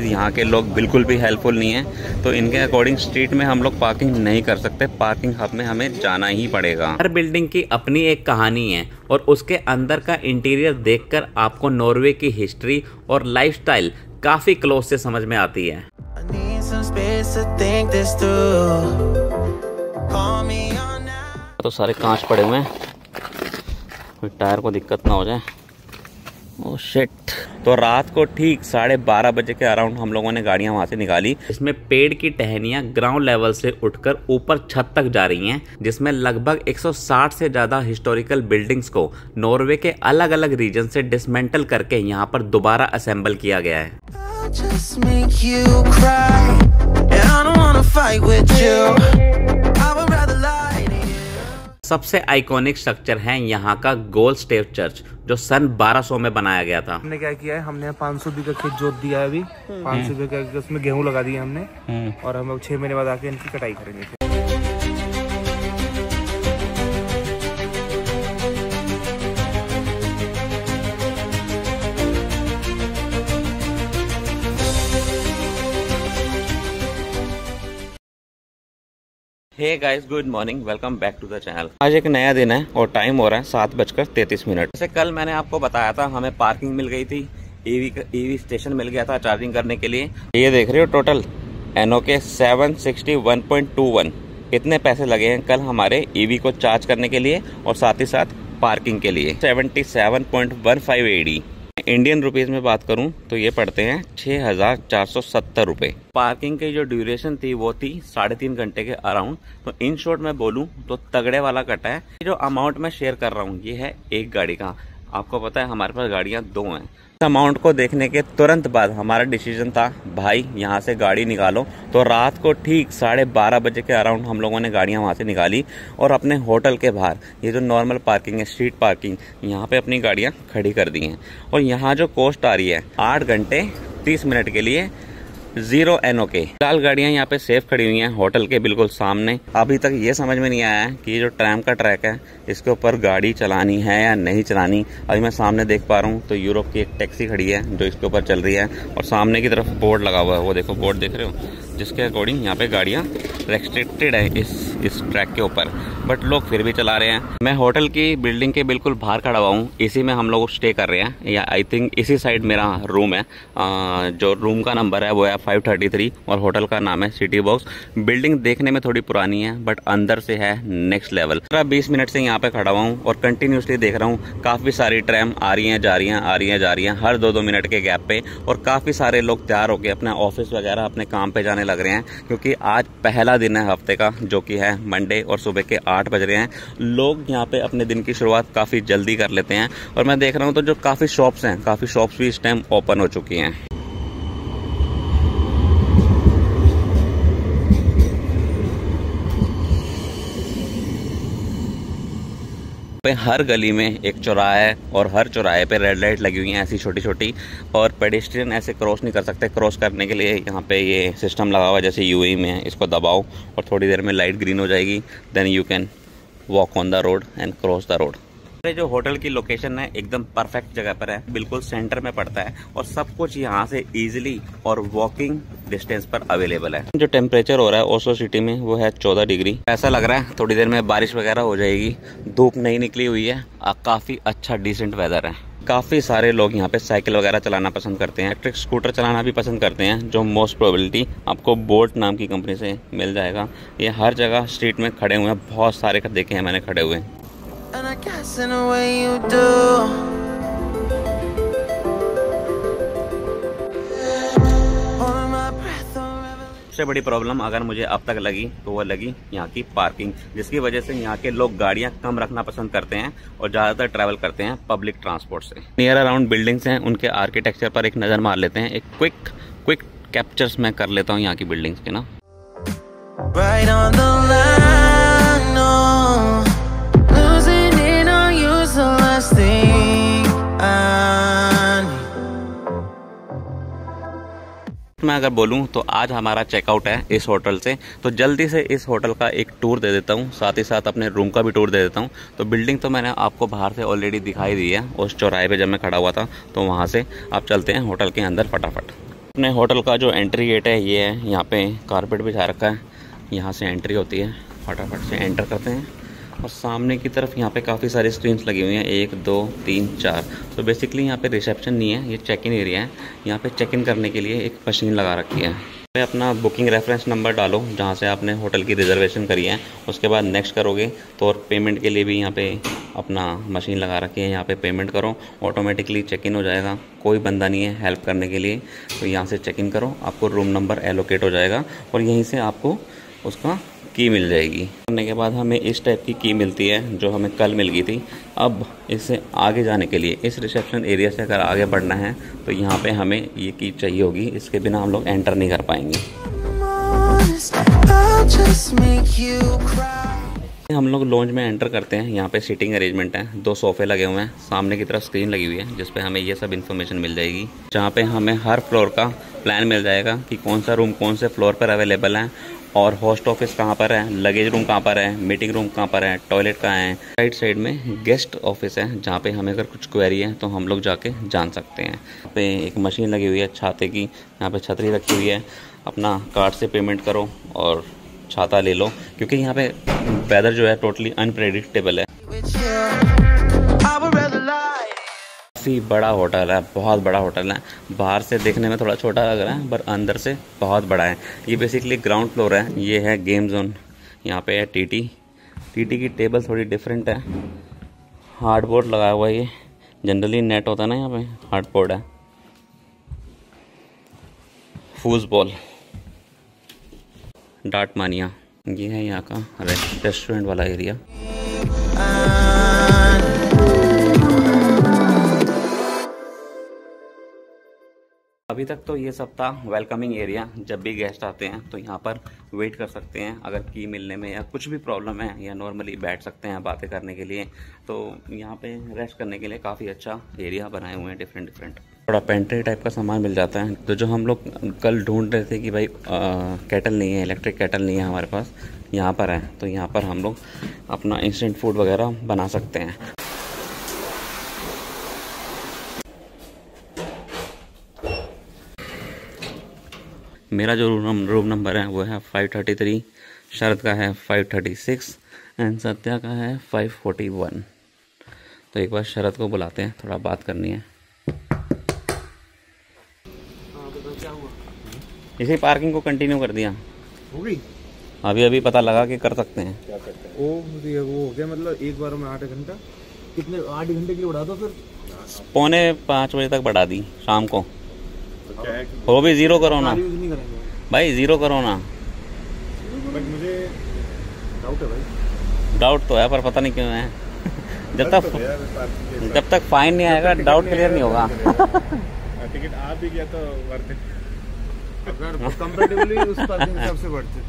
यहाँ के लोग बिल्कुल भी हेल्पफुल नहीं हैं, तो इनके अकॉर्डिंग स्ट्रीट में हम लोग पार्किंग नहीं कर सकते, पार्किंग हब में हमें जाना ही पड़ेगा। हर बिल्डिंग की अपनी एक कहानी है और उसके अंदर का इंटीरियर देखकर आपको नॉर्वे की हिस्ट्री और लाइफस्टाइल काफी क्लोज से समझ में आती है। तो सारे कांच पड़े हुए हैं, कोई टायर को दिक्कत ना हो जाए। Oh shit. तो रात को ठीक 12:30 बजे के अराउंड हम लोगों ने गाड़ियां वहां से निकाली। इसमें पेड़ की टहनियां ग्राउंड लेवल से उठकर ऊपर छत तक जा रही हैं, जिसमें लगभग 160 से ज्यादा हिस्टोरिकल बिल्डिंग्स को नॉर्वे के अलग अलग रीजन से डिसमेंटल करके यहां पर दोबारा असेंबल किया गया है। सबसे आइकॉनिक स्ट्रक्चर है यहाँ का गोल्ड स्टेव चर्च, जो सन 1200 में बनाया गया था। हमने क्या किया है, हमने 500 बीघा खेत जोत दिया है अभी, 500 बीघा उसमें गेहूं लगा दिया हमने, और हम 6 महीने बाद आके इनकी कटाई करेंगे। Hey guys, good morning, welcome back to the channel. आज एक नया दिन है और टाइम हो रहा है 7:33। जैसे कल मैंने आपको बताया था हमें पार्किंग मिल गई थी, ईवी स्टेशन मिल गया था चार्जिंग करने के लिए। ये देख रहे हो टोटल NOK 761.21 इतने पैसे लगे हैं कल हमारे ईवी को चार्ज करने के लिए और साथ ही साथ पार्किंग के लिए 77.15 AD। इंडियन रुपीज में बात करूं तो ये पड़ते हैं 6,470 रुपए। पार्किंग की जो ड्यूरेशन थी वो थी 3.5 घंटे के अराउंड। तो इन शॉर्ट में बोलूं तो तगड़े वाला कटा है। जो अमाउंट मैं शेयर कर रहा हूं ये है एक गाड़ी का। आपको पता है हमारे पास गाड़ियां 2 हैं। अमाउंट को देखने के तुरंत बाद हमारा डिसीजन था भाई यहाँ से गाड़ी निकालो। तो रात को ठीक 12:30 बजे के अराउंड हम लोगों ने गाड़ियाँ वहाँ से निकाली और अपने होटल के बाहर ये जो नॉर्मल पार्किंग है, स्ट्रीट पार्किंग, यहाँ पे अपनी गाड़ियाँ खड़ी कर दी हैं। और यहाँ जो कॉस्ट आ रही है 8 घंटे 30 मिनट के लिए 0 NOK। फिलहाल गाड़ियां यहाँ पे सेफ खड़ी हुई हैं होटल के बिल्कुल सामने। अभी तक ये समझ में नहीं आया है कि ये जो ट्रैम का ट्रैक है इसके ऊपर गाड़ी चलानी है या नहीं चलानी। अभी मैं सामने देख पा रहा हूँ तो यूरोप की एक टैक्सी खड़ी है जो इसके ऊपर चल रही है और सामने की तरफ बोर्ड लगा हुआ है, वो देखो बोर्ड देख रहे हो, जिसके अकॉर्डिंग यहाँ पे गाड़ियाँ रेस्ट्रिक्टेड है इस ट्रैक के ऊपर, बट लोग फिर भी चला रहे हैं। मैं होटल की बिल्डिंग के बिल्कुल बाहर खड़ा हुआ हूँ, इसी में हम लोग स्टे कर रहे हैं, या आई थिंक इसी साइड मेरा रूम है। जो रूम का नंबर है वो है 533 और होटल का नाम है सिटी बॉक्स। बिल्डिंग देखने में थोड़ी पुरानी है बट अंदर से है नेक्स्ट लेवल। 20 मिनट से यहाँ पे खड़ा हुआ हूँ और कंटिन्यूसली देख रहा हूँ काफी सारी ट्रैम आ रही हैं जा रही हैं, आ रही हैं जा रही हैं, हर 2-2 मिनट के गैप पे। और काफी सारे लोग तैयार होकर अपने ऑफिस वगैरह अपने काम पे जाने लग रहे हैं, क्योंकि आज पहला दिन है हफ्ते का जो कि है मंडे और सुबह के 8 बज रहे हैं। लोग यहाँ पे अपने दिन की शुरुआत काफी जल्दी कर लेते हैं और मैं देख रहा हूँ तो जो काफी शॉप्स हैं, काफी शॉप्स भी इस टाइम ओपन हो चुकी हैं। हर गली में एक चौराहा है और हर चौराहे पे रेड लाइट लगी हुई है ऐसी छोटी छोटी, और पेडेस्ट्रियन ऐसे क्रॉस नहीं कर सकते। क्रॉस करने के लिए यहाँ पे ये सिस्टम लगा हुआ है जैसे UAE में है, इसको दबाओ और थोड़ी देर में लाइट ग्रीन हो जाएगी, then you can walk on the road and cross the road. जो होटल की लोकेशन है एकदम परफेक्ट जगह पर है, बिल्कुल सेंटर में पड़ता है और सब कुछ यहाँ से इजीली और वॉकिंग डिस्टेंस पर अवेलेबल है। जो टेम्परेचर हो रहा है ओस्लो सिटी में वो है 14 डिग्री। ऐसा लग रहा है थोड़ी देर में बारिश वगैरह हो जाएगी, धूप नहीं निकली हुई है, काफी अच्छा डिसेंट वेदर है। काफ़ी सारे लोग यहाँ पे साइकिल वगैरह चलाना पसंद करते हैं, इलेक्ट्रिक स्कूटर चलाना भी पसंद करते हैं, जो मोस्ट प्रोबेबिलिटी आपको बोल्ट नाम की कंपनी से मिल जाएगा। ये हर जगह स्ट्रीट में खड़े हुए हैं, बहुत सारे देखे हैं मैंने खड़े हुए। सबसे बड़ी प्रॉब्लम अगर मुझे अब तक लगी तो वो लगी यहाँ की पार्किंग, जिसकी वजह से यहाँ के लोग गाड़ियाँ कम रखना पसंद करते हैं और ज़्यादातर ट्रैवल करते हैं पब्लिक ट्रांसपोर्ट से। नियर अराउंड बिल्डिंग्स हैं, उनके आर्किटेक्चर पर एक नज़र मार लेते हैं। एक क्विक कैप्चर्स मैं कर लेता हूँ यहाँ की बिल्डिंग्स के ना। मैं अगर बोलूं तो आज हमारा चेकआउट है इस होटल से, तो जल्दी से इस होटल का एक टूर दे देता हूं, साथ ही साथ अपने रूम का भी टूर दे देता हूं। तो बिल्डिंग तो मैंने आपको बाहर से ऑलरेडी दिखाई दी है, उस चौराहे पे जब मैं खड़ा हुआ था, तो वहां से आप चलते हैं होटल के अंदर फटाफट। अपने होटल का जो एंट्री गेट है ये है, यहाँ पे कारपेट बिछा रखा है, यहाँ से एंट्री होती है, फटाफट से एंटर करते हैं। और सामने की तरफ यहाँ पे काफ़ी सारी स्क्रीन्स लगी हुई हैं, 1 2 3 4। तो बेसिकली यहाँ पे रिसेप्शन नहीं है, ये चेक इन एरिया है। यहाँ पे चेक इन करने के लिए एक मशीन लगा रखी है। पे अपना बुकिंग रेफरेंस नंबर डालो जहाँ से आपने होटल की रिजर्वेशन करी है, उसके बाद नेक्स्ट करोगे तो और पेमेंट के लिए भी यहाँ पे अपना मशीन लगा रखी है। यहाँ पे पेमेंट करो, ऑटोमेटिकली चेक इन हो जाएगा। कोई बंदा नहीं है हेल्प करने के लिए, तो यहाँ से चेक इन करो, आपको रूम नंबर एलोकेट हो जाएगा और यहीं से आपको उसका की मिल जाएगी। करने के बाद हमें इस टाइप की की मिलती है जो हमें कल मिल गई थी। अब इससे आगे जाने के लिए इस रिसेप्शन एरिया से अगर आगे बढ़ना है तो यहाँ पे हमें ये की चाहिए होगी, इसके बिना हम लोग एंटर नहीं कर पाएंगे। हम लोग लॉन्ज में एंटर करते हैं। यहाँ पे सीटिंग अरेंजमेंट है, 2 सोफे लगे हुए हैं, सामने की तरफ स्क्रीन लगी हुई है जिस पे हमें ये सब इन्फॉर्मेशन मिल जाएगी, जहाँ पे हमें हर फ्लोर का प्लान मिल जाएगा कि कौन सा रूम कौन से फ्लोर पर अवेलेबल है और होस्ट ऑफिस कहाँ पर है, लगेज रूम कहाँ पर है, मीटिंग रूम कहाँ पर है, टॉयलेट कहाँ है। राइट साइड में गेस्ट ऑफिस है जहाँ पे हमें अगर कुछ क्वेरी है तो हम लोग जाके जान सकते हैं। यहाँ पे एक मशीन लगी हुई है छाते की, यहाँ पे छतरी रखी हुई है, अपना कार्ड से पेमेंट करो और छाता ले लो, क्योंकि यहाँ पे वेदर जो है टोटली अनप्रेडिक्टेबल है। काफ़ी बड़ा होटल है, बहुत बड़ा होटल है। बाहर से देखने में थोड़ा छोटा लग रहा है पर अंदर से बहुत बड़ा है। ये बेसिकली ग्राउंड फ्लोर है, ये है गेम जोन। यहाँ पे है टीटी की टेबल थोड़ी डिफरेंट है, हार्डबोर्ड लगा हुआ है। ये जनरली नेट होता है ना, यहाँ पे हार्डबोर्ड है। फूसबॉल, डार्ट मानिया, ये है यहाँ का रेस्टोरेंट वाला एरिया। अभी तक तो ये सब था वेलकमिंग एरिया। जब भी गेस्ट आते हैं तो यहाँ पर वेट कर सकते हैं, अगर की मिलने में या कुछ भी प्रॉब्लम है, या नॉर्मली बैठ सकते हैं बातें करने के लिए। तो यहाँ पे रेस्ट करने के लिए काफ़ी अच्छा एरिया बनाए हुए हैं, डिफरेंट। थोड़ा पेंट्री टाइप का सामान मिल जाता है। तो जो हम लोग कल ढूंढ रहे थे कि भाई केटल नहीं है, इलेक्ट्रिक केटल नहीं है हमारे पास, यहाँ पर है। तो यहाँ पर हम लोग अपना इंस्टेंट फूड वगैरह बना सकते हैं। मेरा जो रूम नंबर है वो है 533, शरद का है 536 एंड सत्या का है 541। तो एक बार शरद को बुलाते हैं, थोड़ा बात करनी है। इसी पार्किंग को कंटिन्यू कर दिया, हो गई। अभी पता लगा कि कर सकते हैं। क्या करते हैं? वो हो गया, मतलब एक बार में 8 घंटा, कितने 8 घंटे के लिए बढ़ा दो फिर 4:45 बजे तक बढ़ा दी शाम को। वो भी 0 करो ना भाई, 0 करो ना। मुझे डाउट है भाई, डाउट तो है पर पता नहीं क्यों है। जब तक फाइन नहीं आएगा डाउट क्लियर नहीं होगा। टिकट आ भी गया तो वर्थ इट। अगर कंपैरेटिवली उस पार्किंग के सबसे बढ़ते,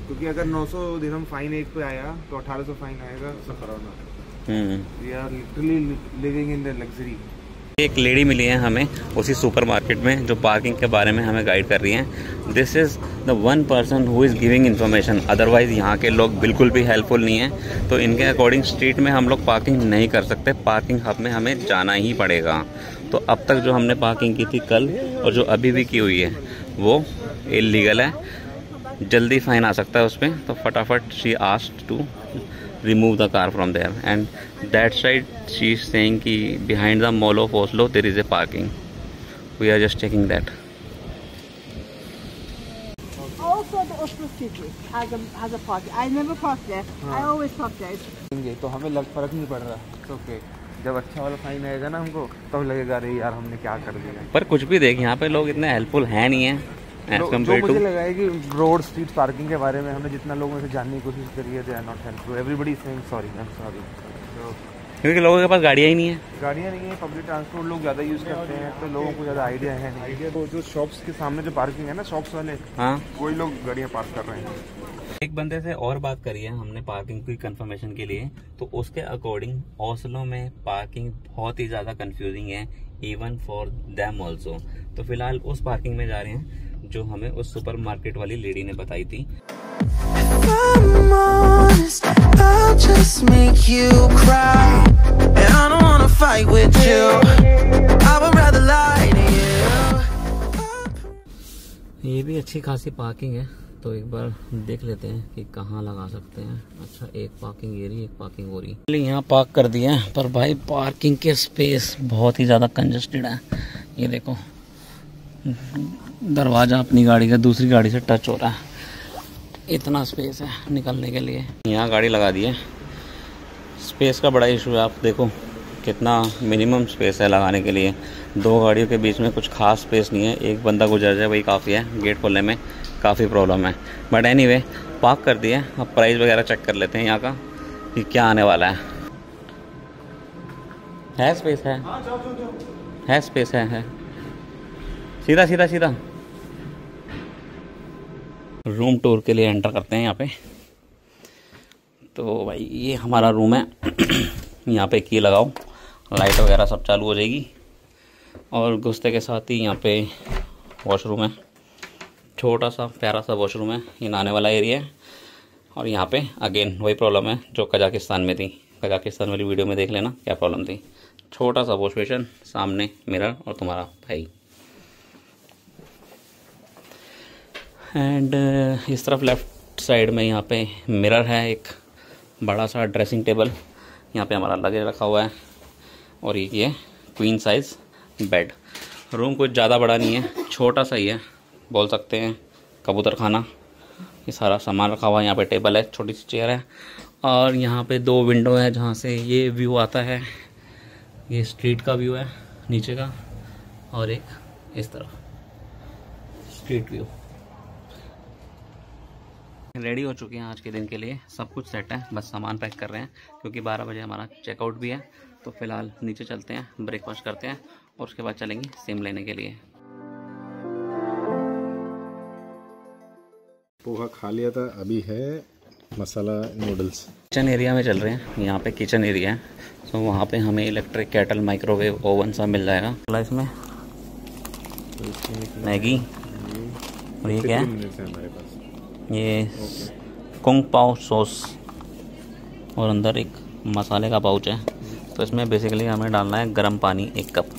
क्योंकि अगर 900 दिरहम फाइन एक पे आया तो 1800 फाइन आएगा। सफर होना, we are literally living in the luxury. एक लेडी मिली है हमें उसी सुपरमार्केट में जो पार्किंग के बारे में हमें गाइड कर रही हैं। This is the one person who is giving information, otherwise यहाँ के लोग बिल्कुल भी हेल्पफुल नहीं है। तो इनके अकॉर्डिंग स्ट्रीट में हम लोग पार्किंग नहीं कर सकते, पार्किंग हब में हमें जाना ही पड़ेगा। तो अब तक जो हमने पार्किंग की थी कल और जो अभी भी की हुई है वो इलीगल है, जल्दी फाइन आ सकता है उस पर। तो फटाफट she asked to remove the car from there, and that side she is saying ki behind the mall of Oslo there is a parking. We are just checking that. Also the Oslo city has a park. I never park there. I always park there. तो हमें फर्क नहीं पड़ रहा। तो okay. जब अच्छा वाला फाइन आएगा ना हमको तब लगेगा अरे यार हमने क्या कर दिया। पर कुछ भी देख, यहाँ पे लोग इतने हेल्पफुल है नहीं है। जो मुझे लगा है कि रोड स्ट्रीट पार्किंग के बारे में हमने जितना लोगों से जानने की कोशिश करी है, they are not helpful. Everybody is saying sorry, I am sorry. क्योंकि लोगों के पास गाड़ियाँ ही नहीं है, गाड़ियाँ नहीं है, पब्लिक ट्रांसपोर्ट लोग ज़्यादा यूज़ करते हैं, तो लोगों को ज़्यादा आइडिया है नहीं। आइडिया तो जो शॉप्स के सामने जो पार्किंग है ना, शॉप्स वाले, हाँ वही लोग गाड़ियाँ पार्क कर रहे हैं। एक बंदे से और बात करी है हमने पार्किंग की कंफर्मेशन के लिए, तो उसके अकॉर्डिंग ओस्लो में पार्किंग बहुत ही ज्यादा कंफ्यूजिंग है, इवन फॉर देम ऑल्सो। तो फिलहाल उस पार्किंग में जा रहे हैं जो हमें उस सुपरमार्केट वाली लेडी ने बताई थी। ये भी अच्छी खासी पार्किंग है, तो एक बार देख लेते हैं कि कहाँ लगा सकते हैं। अच्छा, एक पार्किंग ये रही, एक पार्किंग हो रही। यहाँ पार्क कर दिया है, पर भाई पार्किंग के स्पेस बहुत ही ज़्यादा कंजस्टेड है। ये देखो, दरवाज़ा अपनी गाड़ी का दूसरी गाड़ी से टच हो रहा है, इतना स्पेस है निकलने के लिए। यहाँ गाड़ी लगा दी है, स्पेस का बड़ा इशू है। आप देखो कितना मिनिमम स्पेस है लगाने के लिए। दो गाड़ियों के बीच में कुछ खास स्पेस नहीं है, एक बंदा गुजर जाए वही काफ़ी है। गेट खोलने में काफ़ी प्रॉब्लम है, बट एनीवे पार्क कर दिया। अब प्राइस वगैरह चेक कर लेते हैं यहाँ का कि क्या आने वाला है स्पेस है स्पेस है। सीधा सीधा सीधा रूम टूर के लिए एंटर करते हैं यहाँ पे। तो भाई ये हमारा रूम है। यहाँ पे की लगाओ, लाइट वगैरह सब चालू हो जाएगी। और घुसते के साथ ही यहाँ पे वॉशरूम है, छोटा सा प्यारा सा वॉशरूम है। ये नहाने वाला एरिया है। और यहाँ पे अगेन वही प्रॉब्लम है जो कजाकिस्तान में थी। कजाकिस्तान वाली वीडियो में देख लेना क्या प्रॉब्लम थी। छोटा सा वॉश बेसिन, सामने मिरर और तुम्हारा भाई। एंड इस तरफ लेफ़्ट साइड में यहाँ पे मिरर है, एक बड़ा सा ड्रेसिंग टेबल, यहाँ पे हमारा लगेज रखा हुआ है। और ये क्वीन साइज़ बेड। रूम कुछ ज़्यादा बड़ा नहीं है, छोटा सा ही है, बोल सकते हैं कबूतर खाना। ये सारा सामान रखा हुआ है। यहाँ पे टेबल है, छोटी सी चेयर है। और यहाँ पे दो विंडो है जहाँ से ये व्यू आता है। ये स्ट्रीट का व्यू है नीचे का, और एक इस तरफ स्ट्रीट व्यू। रेडी हो चुके हैं आज के दिन के लिए, सब कुछ सेट है, बस सामान पैक कर रहे हैं क्योंकि 12 बजे हमारा चेकआउट भी है। तो फिलहाल नीचे चलते हैं, ब्रेकफास्ट करते हैं और उसके बाद चलेंगे सिम लेने के लिए। पोहा खा लिया था, अभी है मसाला नूडल्स। किचन एरिया में चल रहे हैं। यहाँ पे किचन एरिया है, तो वहाँ पे हमें इलेक्ट्रिक केटल, माइक्रोवेव, ओवन सब मिल जाएगा। इसमें मैगी, और ये क्या है, हमारे पास ये कुंग पाव सॉस, और अंदर एक मसाले का पाउच है। तो इसमें बेसिकली हमें डालना है गर्म पानी 1 कप,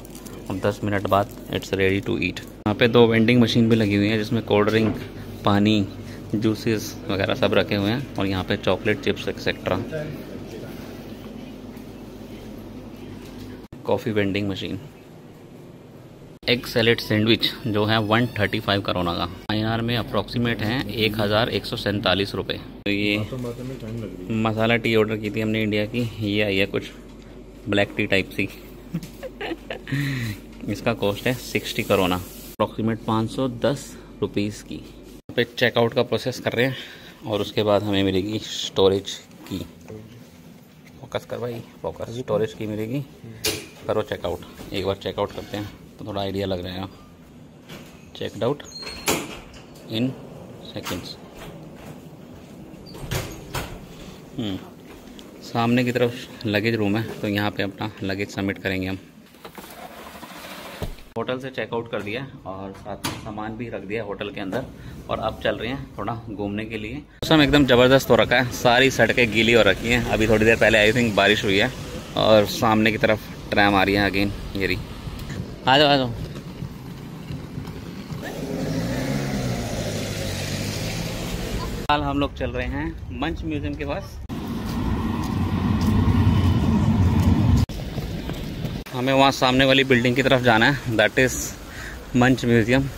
और 10 मिनट बाद इट्स रेडी टू ईट। यहाँ पे 2 वेंडिंग मशीन भी लगी हुई है जिसमें कोल्ड ड्रिंक, पानी, जूसेस वगैरह सब रखे हुए हैं। और यहाँ पे chocolate chips etcetera. Coffee vending machine. Egg salad sandwich जो है 135 करोना का, INR में अप्रॉक्सीमेट है 1147 रुपये। तो ये मसाला टी ऑर्डर की थी हमने इंडिया की, ये आई है कुछ ब्लैक टी टाइप सी। इसका कॉस्ट है 60 करोना, अप्रॉक्सीमेट 510 रुपीज़ की। यहाँ पे चेकआउट का प्रोसेस कर रहे हैं और उसके बाद हमें मिलेगी स्टोरेज की। फोकस कर भाई, फोकस। स्टोरेज की मिलेगी, करो चेकआउट। एक बार चेकआउट करते हैं तो थोड़ा आइडिया लग रहेगा। Checked out in seconds. सामने की तरफ लगेज रूम है, तो यहाँ पे अपना लगेज सबमिट करेंगे हम। होटल से चेकआउट कर दिया और साथ में सामान भी रख दिया होटल के अंदर, और अब चल रहे हैं थोड़ा घूमने के लिए। मौसम एकदम ज़बरदस्त हो रखा है, सारी सड़कें गीली हो रखी हैं। अभी थोड़ी देर पहले आई थिंक बारिश हुई है। और सामने की तरफ ट्रैम आ रही है अगेन, ये रही। आ जाओ आ जाओ। फिलहाल हम लोग चल रहे हैं मंच म्यूजियम के पास। हमें वहाँ सामने वाली बिल्डिंग की तरफ जाना है, दैट इज मंच म्यूजियम।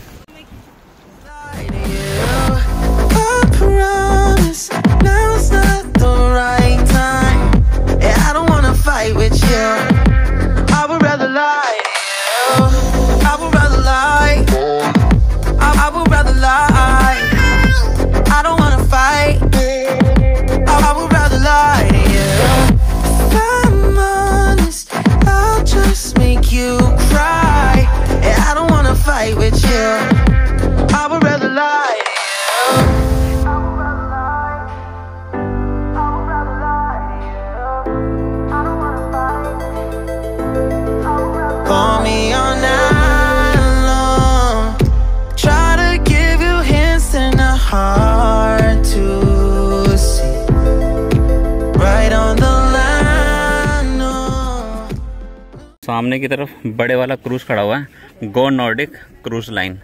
सामने की तरफ बड़े वाला क्रूज खड़ा हुआ है, गो नॉर्डिक क्रूज लाइन।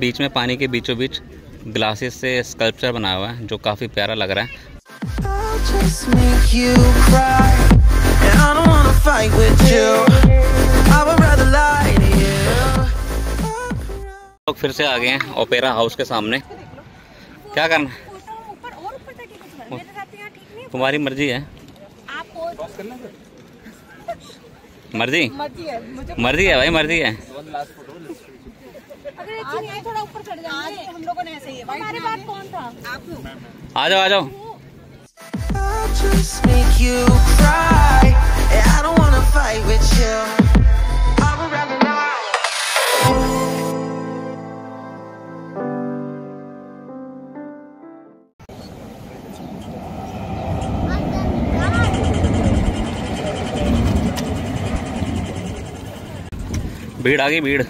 बीच में पानी के बीचों बीच ग्लासेस से स्कल्पचर बनाया हुआ है जो काफ़ी प्यारा लग रहा है। लोग फिर से आ गए हैं ओपेरा हाउस के सामने। क्या करना है? तुम्हारी मर्जी है। मर्जी मर्जी है भाई, मर्जी है। अगर थोड़ा ऊपर चढ़ जाएंगे हम लोगों ने ऐसे ही है। हमारी बात कौन था? आ जाओ आ जाओ। भीड़ आ गई, भीड़।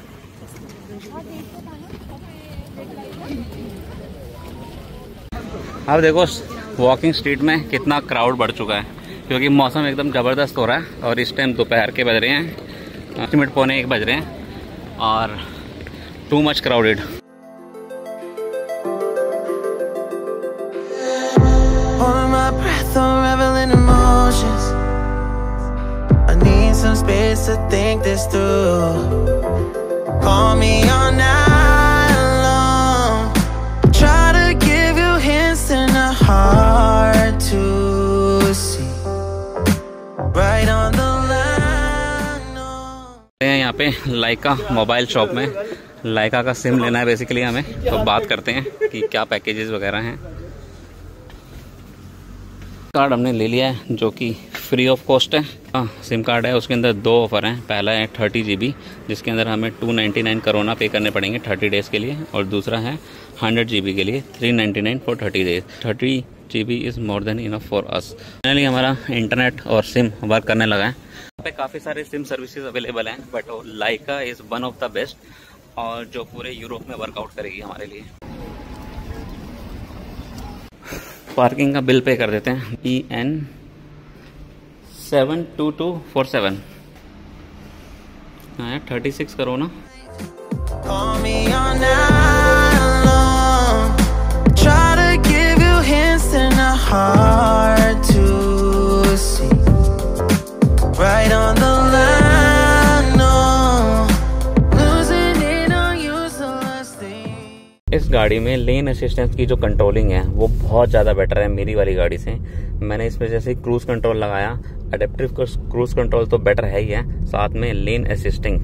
अब देखो वॉकिंग स्ट्रीट में कितना क्राउड बढ़ चुका है, क्योंकि मौसम एकदम ज़बरदस्त हो रहा है और इस टाइम दोपहर के बज रहे हैं 8 मिनट पौने 1 बज रहे हैं और टू मच क्राउडेड। यहाँ पे लाइका मोबाइल शॉप में लाइका का सिम लेना है बेसिकली हमें, तो बात करते हैं कि क्या पैकेजेस वगैरह हैं। कार्ड हमने ले लिया है जो कि फ्री ऑफ कॉस्ट है। हाँ, सिम कार्ड है, उसके अंदर 2 ऑफ़र हैं। पहला है 30 GB जिसके अंदर हमें 299 करोना पे करने पड़ेंगे 30 डेज़ के लिए, और दूसरा है 100 GB के लिए 399 for 30 days. 30 GB is more than enough for us. Finally हमारा इंटरनेट और सिम वर्क करने लगा है। यहाँ पे काफ़ी सारे सिम सर्विसेज अवेलेबल हैं, but Lyca is one of the best और जो पूरे यूरोप में वर्कआउट करेगी हमारे लिए। पार्किंग का बिल पे कर देते हैं। EN 72247 हाँ 36 करो ना। इस गाड़ी में लेन असिस्टेंस की जो कंट्रोलिंग है वो बहुत ज़्यादा बेटर है मेरी वाली गाड़ी से। मैंने इसमें जैसे क्रूज कंट्रोल लगाया, अडेप्टिव क्रूज कंट्रोल तो बेटर है ही है, साथ में लेन असिस्टिंग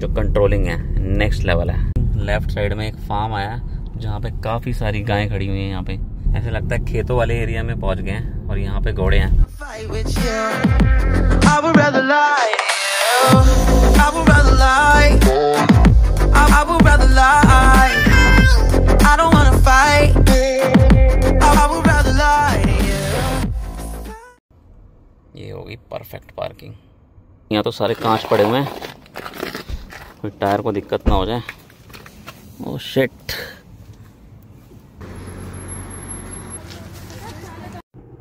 जो कंट्रोलिंग है नेक्स्ट लेवल है। लेफ्ट साइड में एक फार्म आया जहाँ पे काफ़ी सारी गायें खड़ी हुई हैं। यहाँ पे ऐसा लगता है खेतों वाले एरिया में पहुँच गए हैं और यहाँ पे घोड़े हैं। ये होगी परफेक्ट पार्किंग। यहाँ तो सारे कांच पड़े हुए हैं, कोई टायर को दिक्कत ना हो जाए। Oh shit.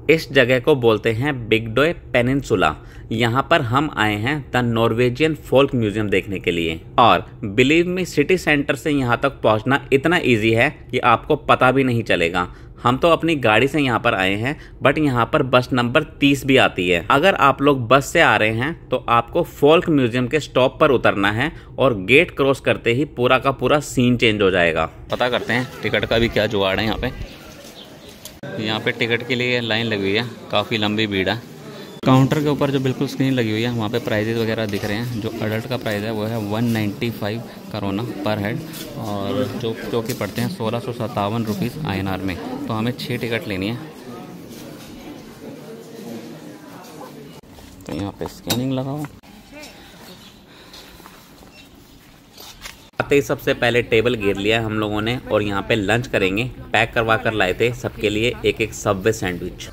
इस जगह को बोलते हैं बिगडोय पेनिनसुला। यहाँ पर हम आए हैं द नॉर्वेजियन फोल्क म्यूजियम देखने के लिए, और बिलीव मी सिटी सेंटर से यहाँ तक पहुँचना इतना इजी है कि आपको पता भी नहीं चलेगा। हम तो अपनी गाड़ी से यहाँ पर आए हैं, बट यहाँ पर बस नंबर 30 भी आती है। अगर आप लोग बस से आ रहे हैं तो आपको फोल्क म्यूजियम के स्टॉप पर उतरना है और गेट क्रॉस करते ही पूरा का पूरा सीन चेंज हो जाएगा। पता करते हैं टिकट का भी क्या जुगाड़ है। यहाँ पे टिकट के लिए लाइन लगी हुई है, काफ़ी लंबी भीड़ है। काउंटर के ऊपर जो बिल्कुल स्क्रीन लगी हुई है वहाँ पे प्राइजेस वगैरह दिख रहे हैं। जो अडल्ट का प्राइस है वो है 195 करोना पर हेड, और जो कि पड़ते हैं 1657 रुपीज़ INR में। तो हमें 6 टिकट लेनी है। तो यहाँ पे स्कैनिंग लगाओ। आते ही सबसे पहले टेबल घेर लिया हम लोगों ने और यहाँ पे लंच करेंगे। पैक करवा कर लाए थे सबके लिए एक एक सबवे सैंडविच।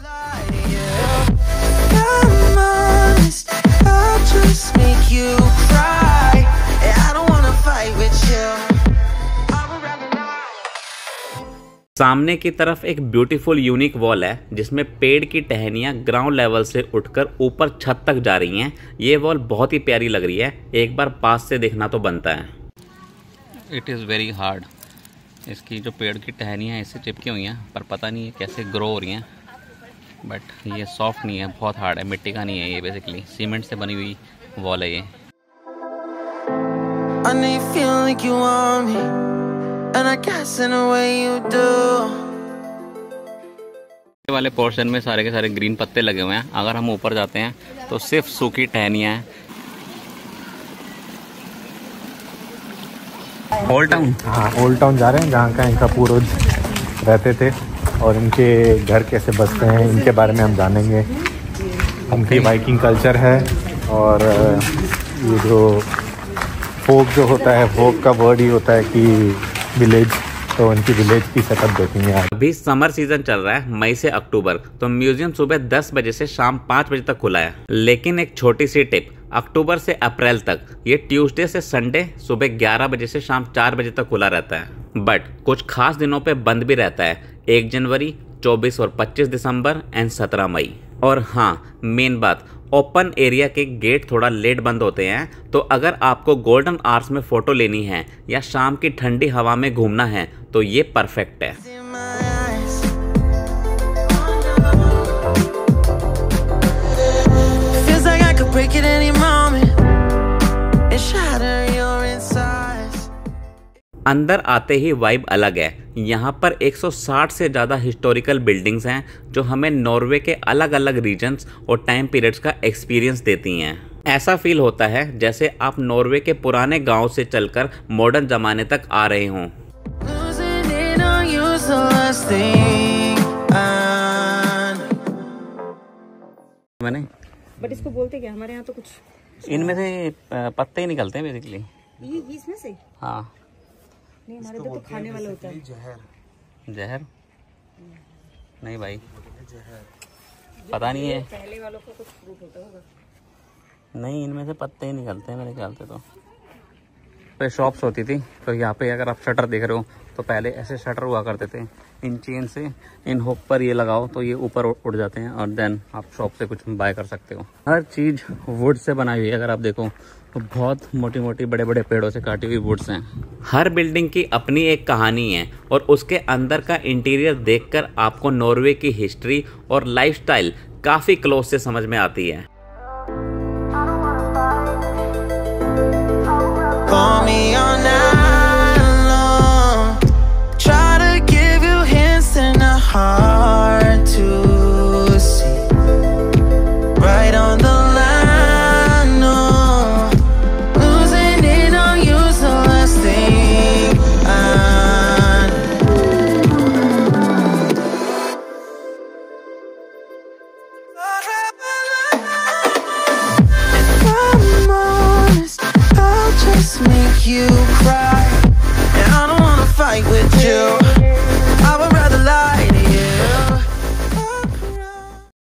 सामने की तरफ एक ब्यूटीफुल यूनिक वॉल है जिसमें पेड़ की टहनियाँ ग्राउंड लेवल से उठकर ऊपर छत तक जा रही हैं। ये वॉल बहुत ही प्यारी लग रही है, एक बार पास से देखना तो बनता है। इट इज़ वेरी हार्ड इसकी जो पेड़ की टहनियाँ हैं इससे चिपकी हुई हैं, पर पता नहीं है कैसे ग्रो हो रही हैं। बट ये सॉफ्ट नहीं है, बहुत हार्ड है, मिट्टी का नहीं है ये, बेसिकली सीमेंट से बनी हुई वॉल है ये। वाले पोर्शन में सारे के सारे ग्रीन पत्ते लगे हुए हैं। अगर हम ऊपर जाते हैं तो सिर्फ सूखी टहनियाँ हैं। ओल्ड टाउन, हाँ ओल्ड टाउन जा रहे हैं, जहाँ का इनका पूर्वज रहते थे और इनके घर कैसे बसते हैं इनके बारे में हम जानेंगे। उनकी वाइकिंग कल्चर है और ये जो फोक जो होता है, फोक का वर्ड ही होता है कि विलेज, तो उनकी विलेज की सेटअप देखेंगे आज। अभी समर सीजन चल रहा है, मई से अक्टूबर, तो म्यूजियम सुबह 10 बजे से शाम 5 बजे तक खुला है। लेकिन एक छोटी सी टिप, अक्टूबर से अप्रैल तक ये ट्यूसडे से संडे सुबह 11 बजे से शाम 4 बजे तक खुला रहता है। बट कुछ खास दिनों पे बंद भी रहता है, 1 जनवरी, 24 और 25 दिसंबर एंड 17 मई। और हाँ, मेन बात, ओपन एरिया के गेट थोड़ा लेट बंद होते हैं, तो अगर आपको गोल्डन आवर्स में फोटो लेनी है या शाम की ठंडी हवा में घूमना है तो ये परफेक्ट है। अंदर आते ही वाइब अलग है। यहाँ पर 160 से ज़्यादा हिस्टोरिकल बिल्डिंग्स हैं जो हमें नॉर्वे के अलग अलग रीजन्स और टाइम पीरियड्स का एक्सपीरियंस देती हैं। ऐसा फील होता है जैसे आप नॉर्वे के पुराने गांव से चलकर मॉडर्न ज़माने तक आ रहे हों। मैंने बट इसको बोलते क्या हमारे यहाँ तो कुछ इनमें से पत्ते ही निकलते हैं बेसिकली। ये इसमें से? हाँ, नहीं हमारे तो खाने वाला होता है। जहर नहीं भाई, पता नहीं है, पहले वालों को कुछ फ्रूट होता होगा। नहीं, इनमें से पत्ते ही निकलते हैं मेरे ख्याल से। तो शॉप्स होती थी, तो यहाँ पे अगर आप शटर देख रहे हो तो पहले ऐसे शटर हुआ करते थे, इन चेन से इन हुक पर ये लगाओ तो ये ऊपर उड़ जाते हैं और देन आप शॉप से कुछ बाय कर सकते हो। हर चीज़ वुड से बनाई हुई है, अगर आप देखो तो बहुत मोटी मोटी बड़े बड़े पेड़ों से काटी हुई वुड्स हैं। हर बिल्डिंग की अपनी एक कहानी है और उसके अंदर का इंटीरियर देखकर आपको नॉर्वे की हिस्ट्री और लाइफस्टाइल काफ़ी क्लोज से समझ में आती है।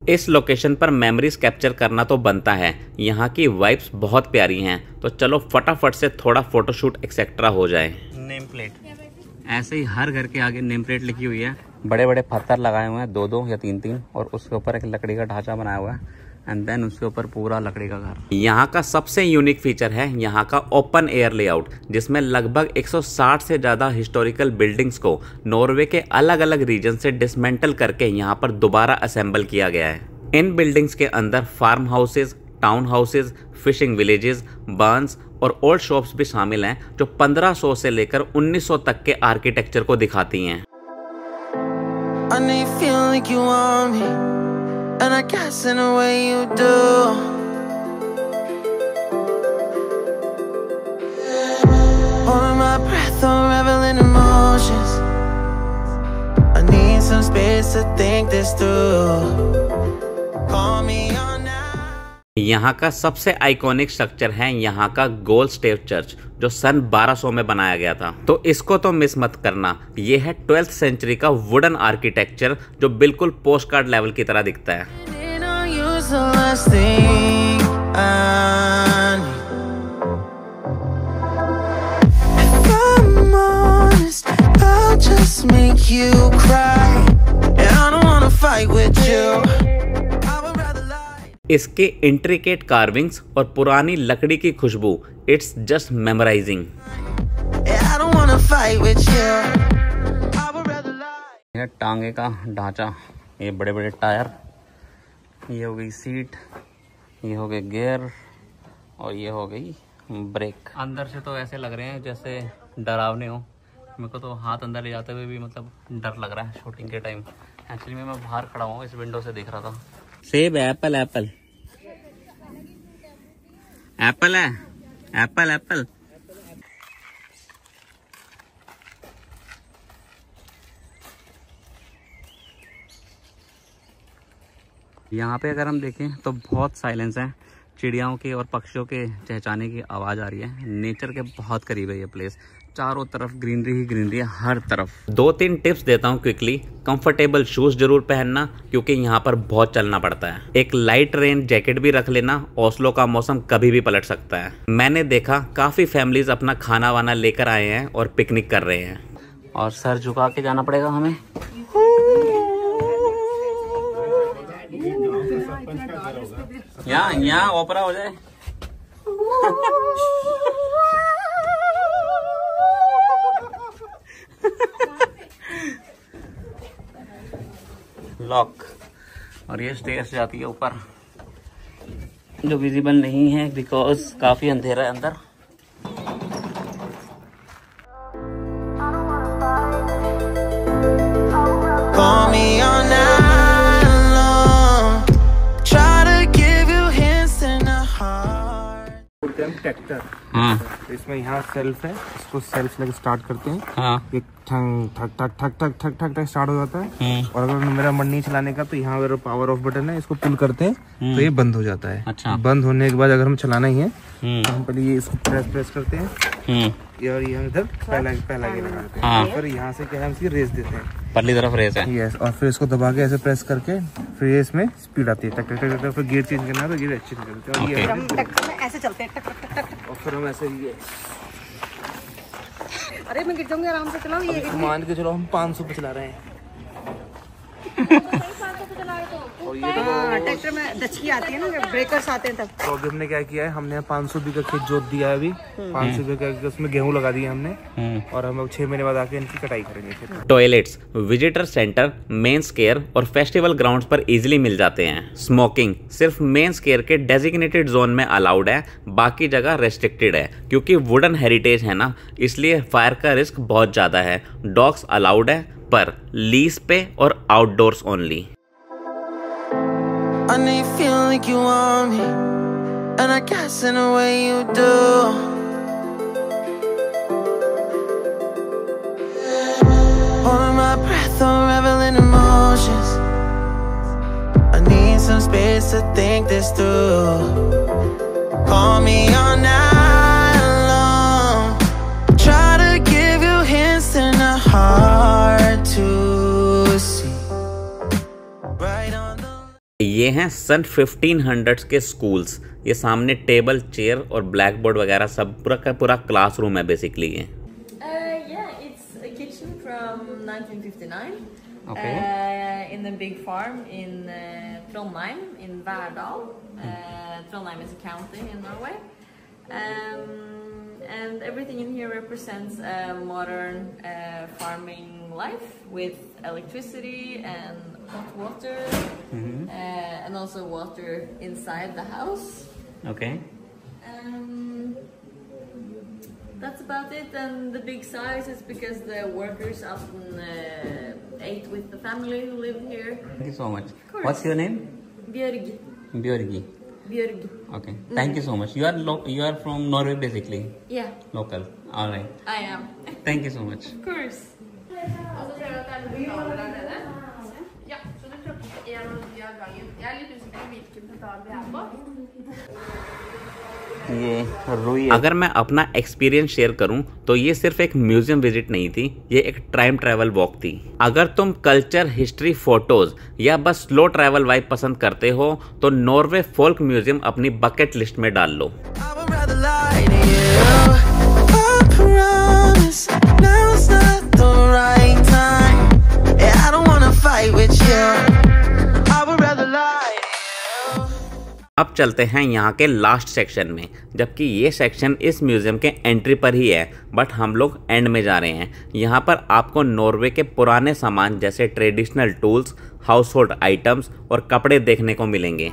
इस लोकेशन पर मेमोरीज कैप्चर करना तो बनता है, यहाँ की वाइब्स बहुत प्यारी हैं, तो चलो फटाफट से थोड़ा फोटोशूट एक्सेट्रा हो जाए। नेम प्लेट ऐसे ही हर घर के आगे नेम प्लेट लिखी हुई है, बड़े बड़े पत्थर लगाए हुए हैं, 2-2 या 3-3, और उसके ऊपर एक लकड़ी का ढांचा बनाया हुआ है एंड देन उसके ऊपर पूरा लकड़ी का घर। यहाँ का सबसे यूनिक फीचर है यहाँ का ओपन एयर लेआउट, जिसमें लगभग 160 से ज़्यादा हिस्टोरिकल बिल्डिंग्स को नॉर्वे के अलग अलग रीजन से डिसमेंटल करके यहाँ पर दोबारा असेंबल किया गया है। इन बिल्डिंग्स के अंदर farm houses, town houses, fishing villages, barns और ओल्ड शॉप्स भी शामिल हैं, जो 1500 से लेकर 1900 तक के आर्किटेक्चर को दिखाती हैं। And I guess in a way you do. Holding my breath, unraveling emotions. I need some space to think this through. Call me on now. यहाँ का सबसे आइकॉनिक स्ट्रक्चर है यहाँ का गोल्ड स्टेव चर्च, जो सन 1200 में बनाया गया था। तो इसको तो मिस मत करना, ये है 12th सेंचुरी का वुडन आर्किटेक्चर जो बिल्कुल पोस्ट कार्ड लेवल की तरह दिखता है। इसके इंट्रिकेट कार्विंग्स और पुरानी लकड़ी की खुशबू, इट्स जस्ट मेमोराइजिंग। ये टांगे का ढांचा, ये बड़े बड़े टायर, ये हो गई सीट, ये हो गए गियर और ये हो गई ब्रेक। अंदर से तो ऐसे लग रहे हैं जैसे डरावने हो। मेरे को तो हाथ अंदर ले जाते हुए भी मतलब डर लग रहा है शूटिंग के टाइम। एक्चुअली मैं बाहर खड़ा हूँ, इस विंडो से देख रहा था। सेब है, एप्पल एप्पल एप्पल है, एप्पल एप्पल। यहाँ पे अगर हम देखें तो बहुत साइलेंस है, चिड़ियाओं के और पक्षियों के चहचहाने की आवाज़ आ रही है। नेचर के बहुत करीब है ये प्लेस, चारों तरफ ग्रीनरी ही ग्रीनरी है हर तरफ। 2-3 टिप्स देता हूँ क्विकली। कंफर्टेबल शूज जरूर पहनना क्योंकि यहाँ पर बहुत चलना पड़ता है। एक लाइट रेन जैकेट भी रख लेना, ओस्लो का मौसम कभी भी पलट सकता है। मैंने देखा काफ़ी फैमिलीज अपना खाना वाना लेकर आए हैं और पिकनिक कर रहे हैं। और सर झुका के जाना पड़ेगा हमें। यहाँ ओपरा हो जाए। लॉक। और ये स्टेयर्स जाती है ऊपर जो विजिबल नहीं है बिकॉज काफी अंधेरा है अंदर। ट्रैक्टर, हाँ इसमें यहाँ सेल्फ है, इसको सेल्फ लेके स्टार्ट करते हैं। हाँ ये ठक ठक ठक ठक ठक ठक ठक ठक स्टार्ट हो जाता है। और अगर मेरा मन नहीं चलाने का तो यहाँ अगर पावर ऑफ बटन है, इसको पुल करते हैं तो ये बंद हो जाता है। अच्छा। बंद होने के बाद अगर हम चलाना ही है तो हम पहले ये इसको प्रेस करते हैं और ये हम इधर पहला ये लगाते हैं। फिर यहाँ से क्या है, हम इसकी रेस देते हैं, परली तरफ रेस है। यस। और फिर इसको दबा के ऐसे प्रेस करके फिर ये इसमें स्पीड आती है, टक टक टक टक। फिर गियर चेंज करना है तो गियर अच्छी करते हैं। और ये ऐसे चलते हैं, टक टक टक। और फिर हम ऐसे ये अरे मैं गिर जाऊंगी, आराम से चलाओ। ये मान के चलो हम 500 पे चला रहे हैं। और ये ट्रैक्टर में दचकी आती है ना, जब ब्रेकर्स आते हैं तब। तो अभी हमने क्या किया है, हमने 500 बीघा खेत जोत दिया है अभी। 500 बीघा उसमें गेहूं लगा दिया हमने। और हम 6 महीने बाद आके इनकी कटाई करेंगे। Toilets, visitor centre, men's care और फेस्टिवल ग्राउंड्स पर इजीली मिल जाते हैं। स्मोकिंग सिर्फ मेंस केयर के डेजिग्नेटेड जोन में अलाउड है, बाकी जगह रेस्ट्रिक्टेड है क्योंकि वुडन हेरिटेज है ना, इसलिए फायर का रिस्क बहुत ज्यादा है। डॉग्स अलाउड है पर लीज पे और outdoors only. I know you feel like you want me, and I guess in a way you do. Holding my breath, unraveling emotions. I need some space to think this through. Call me all night long. Try to give you hints and a heart to see. Right on the ये हैं सन 1500s के schools. ये सामने table, chair और black board वगैरह सब पूरा का पूरा क्लासरूम है बेसिकली ये। Yeah, it's a kitchen from 1959. Okay. In the big farm in Trondheim, in Verdal. Trondheim is a county in Norway. And everything in here represents a modern farming life with electricity and hot water, and also water inside the house. Okay. That's about it. And the big size is because the workers often ate with the family who live here. Thank you so much. course. What's your name? Björg. Björgi. Björg. Okay. Thank you so much. You are from Norway basically. Yeah, Local. All right. I am. Thank you so much. Of course. ये रुई। अगर मैं अपना experience share करूं तो ये सिर्फ एक म्यूजियम विजिट नहीं थी, ये एक टाइम ट्रैवल वॉक थी। अगर तुम कल्चर, हिस्ट्री, फोटोज या बस स्लो ट्रैवल वाइब पसंद करते हो तो नॉर्वे फोल्क म्यूजियम अपनी बकेट लिस्ट में डाल लो। I would rather lie to you. I promise now's not the right time. Yeah, I don't wanna fight with you. अब चलते हैं यहाँ के लास्ट सेक्शन में, जबकि ये सेक्शन इस म्यूज़ियम के एंट्री पर ही है, बट हम लोग एंड में जा रहे हैं। यहाँ पर आपको नॉर्वे के पुराने सामान जैसे traditional tools, house hold items और कपड़े देखने को मिलेंगे।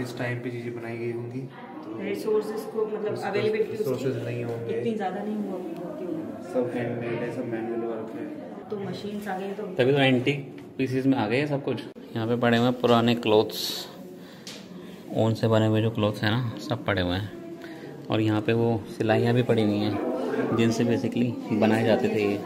इस टाइम पे चीजें बनाई गई होंगी, रिसोर्सेज को मतलब अवेलेबिलिटी रिसोर्सेज नहीं होंगे, इतनी ज़्यादा नहीं होती होगी, सब हैंडमेड है, सब मैनुअल वर्क है। तो मशीन्स आ गई तो तभी तो एंटीक पीसीस में आ गए सब कुछ। यहाँ पे पड़े हुए हैं पुराने क्लोथ्स, ऊन से बने हुए जो क्लोथ्स हैं ना, सब पड़े हुए हैं। और यहाँ पे वो सिलाइयाँ भी पड़ी हुई हैं जिनसे बेसिकली बनाए जाते थे ये।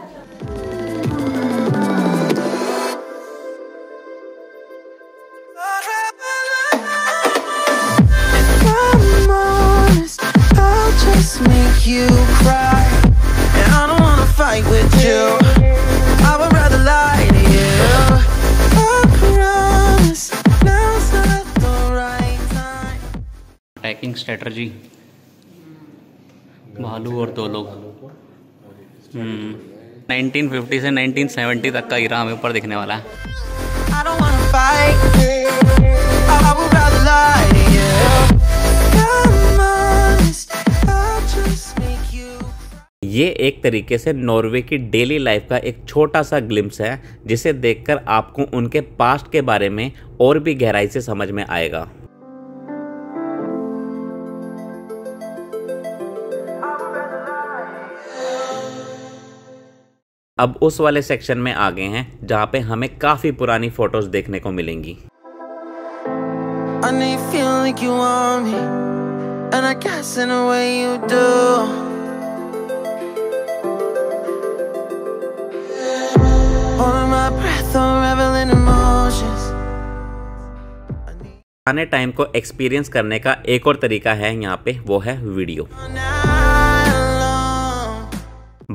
Make you cry, and I don't wanna fight with you. I would rather lie to you. I promise now's not the right time. Packing strategy, भालू और दो लोग। 1950 से 1970 तक का इरा हमें ऊपर दिखने वाला है। I don't wanna fight. I would rather lie to you. ये एक तरीके से नॉर्वे की डेली लाइफ का एक छोटा सा ग्लिम्स है, जिसे देखकर आपको उनके पास्ट के बारे में और भी गहराई से समझ में आएगा। अब उस वाले सेक्शन में आ गए हैं जहाँ पे हमें काफी पुरानी फोटोज देखने को मिलेंगी। पुराने टाइम को एक्सपीरियंस करने का एक और तरीका है यहाँ पे, वो है वीडियो।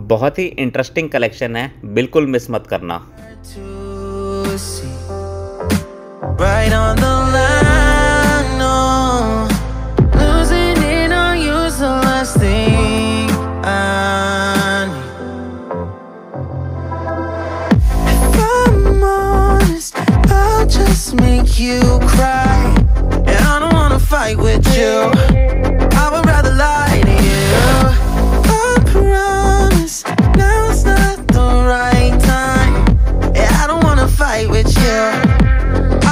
बहुत ही इंटरेस्टिंग कलेक्शन है, बिल्कुल मिस मत करना। Make you cry, and I don't wanna fight with you. I would rather lie to you. I promise now's not the right time. Yeah, I don't wanna fight with you.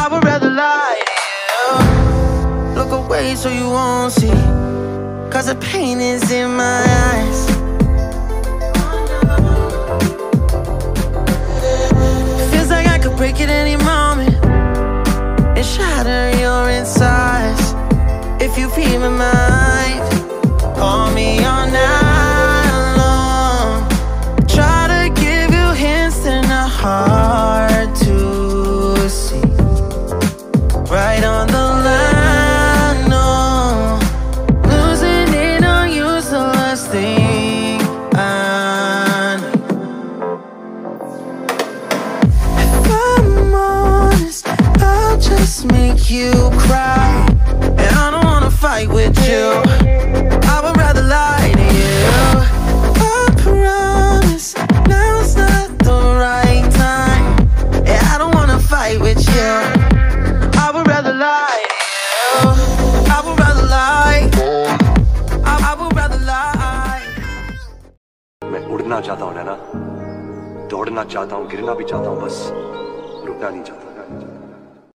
I would rather lie to you. Look away so you won't see, 'cause the pain is in my eyes. Feels like I could break it any moment and shatter your insides. If you feel my mind, call me all night long. Try to give you hints that are hard to see. Right on the line, no. Losing it on you's the last thing I need. If I'm honest, I'll just make you cry, and I don't wanna fight with you. I would rather lie to you. I promise now's not the right time. Yeah, I don't wanna fight with you. I would rather lie to you. I would rather lie. I would rather lie. मैं उड़ना चाहता हूँ ना, दौड़ना चाहता हूँ, गिरना भी चाहता हूँ, बस रुकना नहीं चाहता।